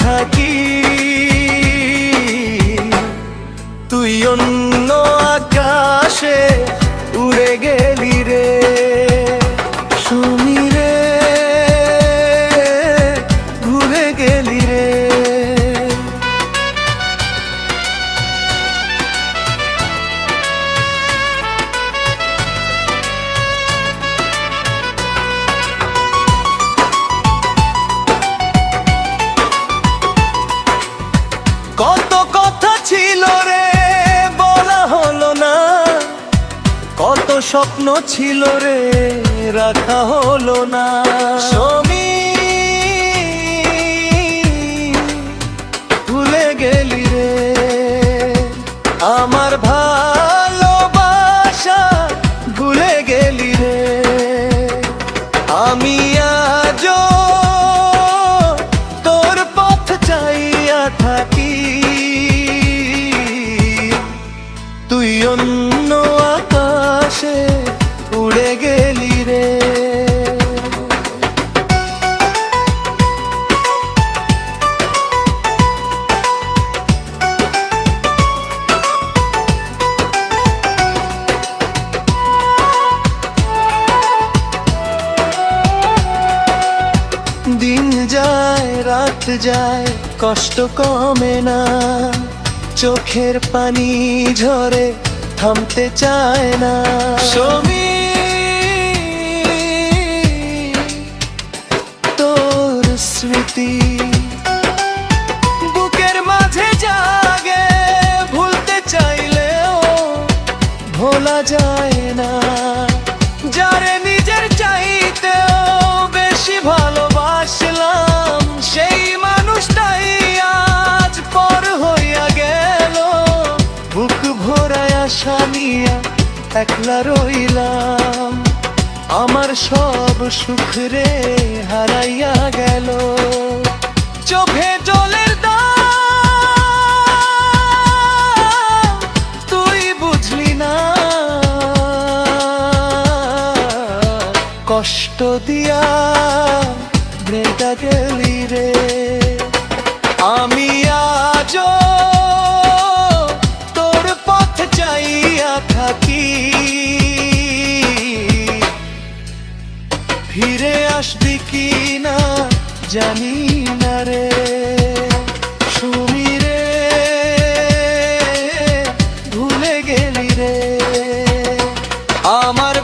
থাকি, তুই অন্য আকাশে উড়ে গেলি রে সুমি রে, ভুলে গেলি রে। কত কথা ছিল রে বলা হলো না, কত স্বপ্ন ছিল রে রাখা হলো না। সুমি ভুলে গেলি রে আমার ভালোবাসা, ভুলে গেলি রে। আমি আজও তোর পথ চাইয়া থাকি, তুই অন্য আকাশে উড়ে গেলি রে। দিন যায় রাত যায় কষ্ট কমে না, চোখের পানি ঝরে থামতে চায় না। সুমি তোর স্মৃতি বুকের মাঝে জাগে, ভুলতে চাইলেও ভোলা যায় না। যারে নিজের চাইতেও বেশি ভালোবাসলাম, সেই মানুষটাই আজ পর হইয়া গেল। বুক ভরায় আশা নিয়া একলা রইলাম, আমার সব সুখ রে হারাইয়া গেল। চোখে জলের দাম তুই বুঝলি না, কষ্ট দিয়া ব্রেটা গেলি রে। আমি আজও তোর পথ চাইয়া থাকি, ফিরে আসবি কি না জানি না রে সুমি রে, ভুলে গেলি রে আমার